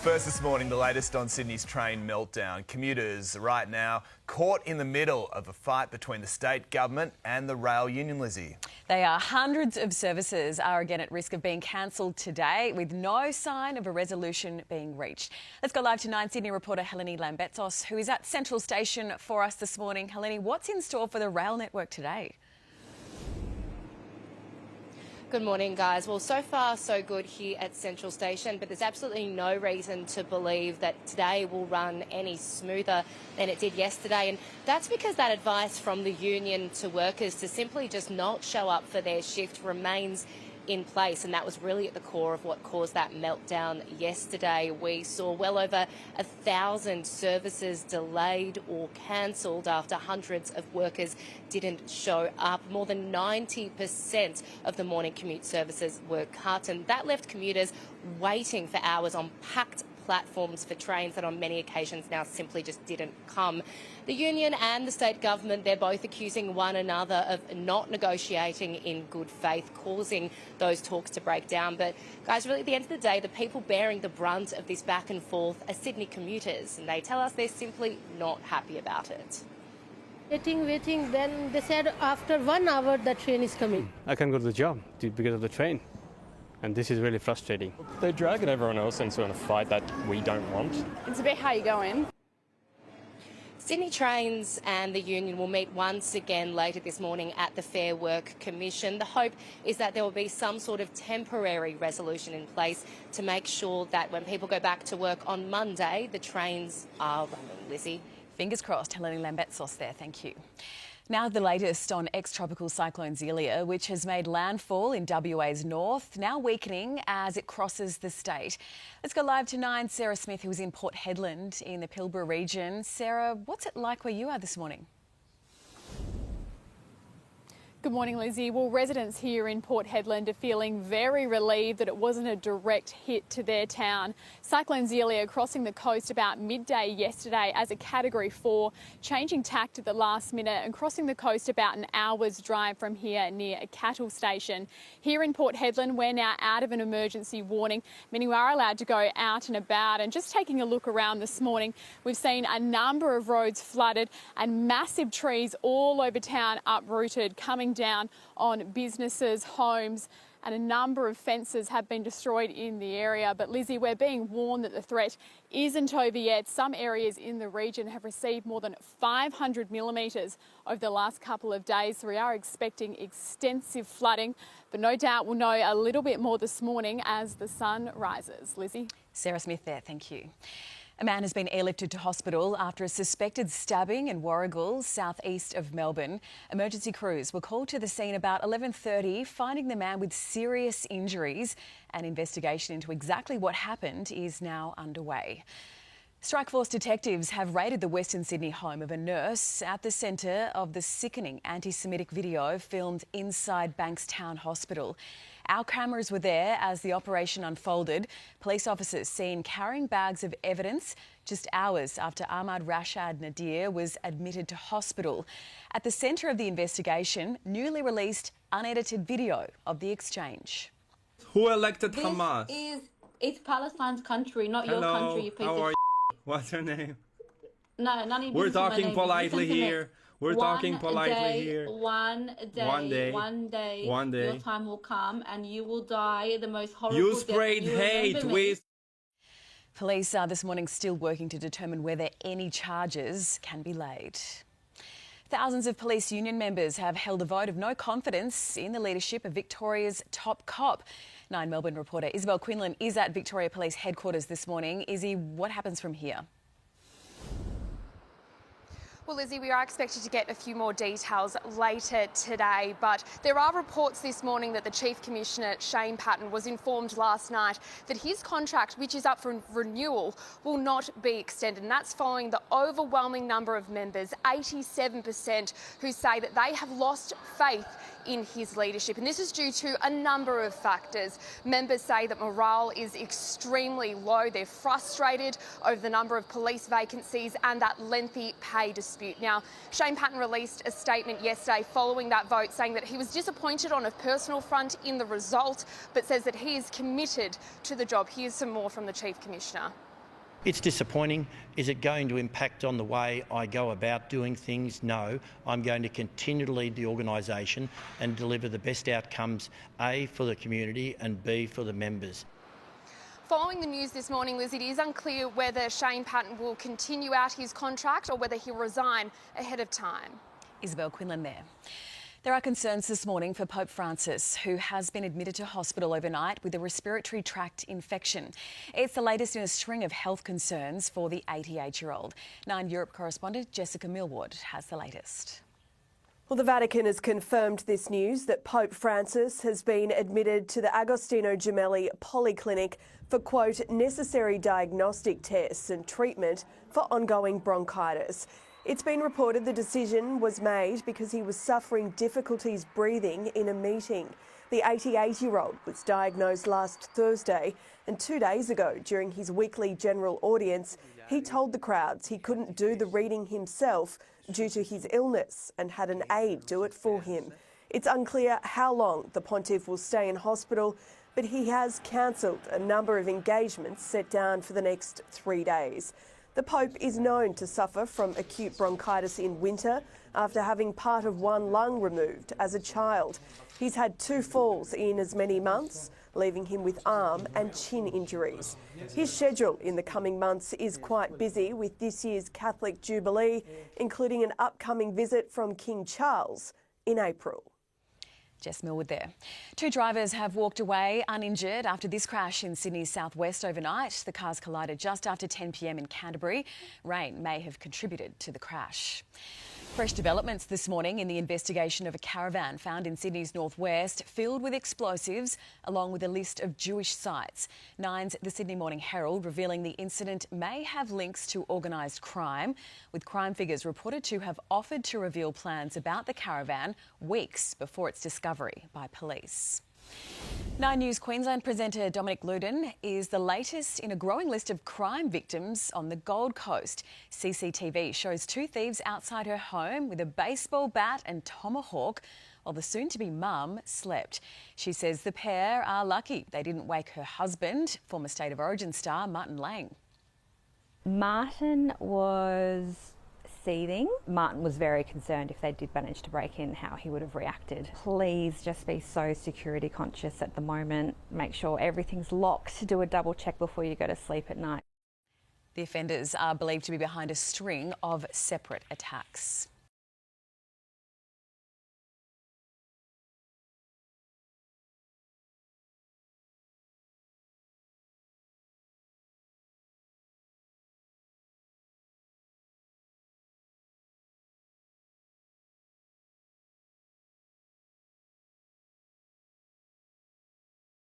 First this morning, the latest on Sydney's train meltdown. Commuters right now caught in the middle of a fight between the state government and the rail union, Lizzie. They are hundreds of services are again at risk of being cancelled today with no sign of a resolution being reached. Let's go live to 9 Sydney reporter Helene Lambetsos, who is at Central Station for us this morning. Helene, what's in store for the rail network today? Good morning, guys. Well, so far so good here at Central Station, but there's absolutely no reason to believe that today will run any smoother than it did yesterday. And that's because that advice from the union to workers to simply just not show up for their shift remains in place, and that was really at the core of what caused that meltdown yesterday. We saw well over 1,000 services delayed or cancelled after hundreds of workers didn't show up. More than 90% of the morning commute services were cut, and that left commuters waiting for hours on packed platforms for trains that on many occasions now simply just didn't come. The union and the state government, they're both accusing one another of not negotiating in good faith, causing those talks to break down. But guys, really at the end of the day, the people bearing the brunt of this back and forth are Sydney commuters, and they tell us they're simply not happy about it. Waiting, then they said after 1 hour the train is coming. I can't go to the job because of the train. And this is really frustrating. They're dragging everyone else into a fight that we don't want. It's a bit how you going. Sydney Trains and the union will meet once again later this morning at the Fair Work Commission. The hope is that there will be some sort of temporary resolution in place to make sure that when people go back to work on Monday, the trains are running. Lizzie? Fingers crossed. Helene Lambetsos there, thank you. Now the latest on ex-tropical cyclone Zelia, which has made landfall in WA's north, now weakening as it crosses the state. Let's go live to 9, Sarah Smith, who is in Port Hedland in the Pilbara region. Sarah, what's it like where you are this morning? Good morning, Lizzie. Well, residents here in Port Hedland are feeling very relieved that it wasn't a direct hit to their town. Cyclone Zelia crossing the coast about midday yesterday as a Category 4, changing tack at the last minute and crossing the coast about an hour's drive from here near a cattle station. Here in Port Hedland, we're now out of an emergency warning, meaning we are allowed to go out and about. And just taking a look around this morning, we've seen a number of roads flooded and massive trees all over town uprooted, coming down on businesses, homes, and a number of fences have been destroyed in the area. But Lizzie, we're being warned that the threat isn't over yet. Some areas in the region have received more than 500 millimetres over the last couple of days, so we are expecting extensive flooding. But no doubt we'll know a little bit more this morning as the sun rises. Lizzie? Sarah Smith there, thank you. A man has been airlifted to hospital after a suspected stabbing in Warragul, southeast of Melbourne. Emergency crews were called to the scene about 11:30, finding the man with serious injuries. An investigation into exactly what happened is now underway. Strikeforce detectives have raided the Western Sydney home of a nurse at the centre of the sickening anti-Semitic video filmed inside Bankstown Hospital. Our cameras were there as the operation unfolded. Police officers seen carrying bags of evidence just hours after Ahmad Rashad Nadir was admitted to hospital. At the centre of the investigation, newly released unedited video of the exchange. Who elected Hamas? It's Palestine's country, not your country, you piece how of are you? What's your name? No, none of you. We're talking politely here. We're talking politely here. One day, your time will come and you will die the most horrible You death sprayed you hate. remember. Police are this morning still working to determine whether any charges can be laid. Thousands of police union members have held a vote of no confidence in the leadership of Victoria's top cop. 9 Melbourne reporter Isabel Quinlan is at Victoria Police Headquarters this morning. Izzy, what happens from here? Well, Lizzie, we are expected to get a few more details later today, but there are reports this morning that the Chief Commissioner, Shane Patton, was informed last night that his contract, which is up for renewal, will not be extended. And that's following the overwhelming number of members, 87%, who say that they have lost faith in his leadership. And this is due to a number of factors. Members say that morale is extremely low. They're frustrated over the number of police vacancies and that lengthy pay dispute. Now, Shane Patton released a statement yesterday following that vote saying that he was disappointed on a personal front in the result, but says that he is committed to the job. Here's some more from the Chief Commissioner. It's disappointing. Is it going to impact on the way I go about doing things? No. I'm going to continue to lead the organisation and deliver the best outcomes, A, for the community and B, for the members. Following the news this morning, Liz, it is unclear whether Shane Patton will continue out his contract or whether he'll resign ahead of time. Isabel Quinlan there. There are concerns this morning for Pope Francis, who has been admitted to hospital overnight with a respiratory tract infection. It's the latest in a string of health concerns for the 88-year-old. 9 Europe correspondent Jessica Millward has the latest. Well, the Vatican has confirmed this news that Pope Francis has been admitted to the Agostino Gemelli Polyclinic for, quote, necessary diagnostic tests and treatment for ongoing bronchitis. It's been reported the decision was made because he was suffering difficulties breathing in a meeting. The 88-year-old was diagnosed last Thursday, and 2 days ago, during his weekly general audience, he told the crowds he couldn't do the reading himself due to his illness and had an aide do it for him. It's unclear how long the pontiff will stay in hospital, but he has cancelled a number of engagements set down for the next 3 days. The Pope is known to suffer from acute bronchitis in winter after having part of one lung removed as a child. He's had 2 falls in as many months, leaving him with arm and chin injuries. His schedule in the coming months is quite busy, with this year's Catholic Jubilee, including an upcoming visit from King Charles in April. Jess Millwood there. 2 drivers have walked away uninjured after this crash in Sydney's southwest overnight. The cars collided just after 10 p.m. in Canterbury. Rain may have contributed to the crash. Fresh developments this morning in the investigation of a caravan found in Sydney's northwest filled with explosives, along with a list of Jewish sites. 9's The Sydney Morning Herald revealing the incident may have links to organised crime, with crime figures reported to have offered to reveal plans about the caravan weeks before its discovery by police. 9 News Queensland presenter Dominic Loudon is the latest in a growing list of crime victims on the Gold Coast. CCTV shows 2 thieves outside her home with a baseball bat and tomahawk while the soon-to-be mum slept. She says the pair are lucky they didn't wake her husband, former State of Origin star Martin Lang. Martin was seething. Martin was very concerned if they did manage to break in, how he would have reacted. Please just be so security conscious at the moment. Make sure everything's locked. Do a double check before you go to sleep at night. The offenders are believed to be behind a string of separate attacks.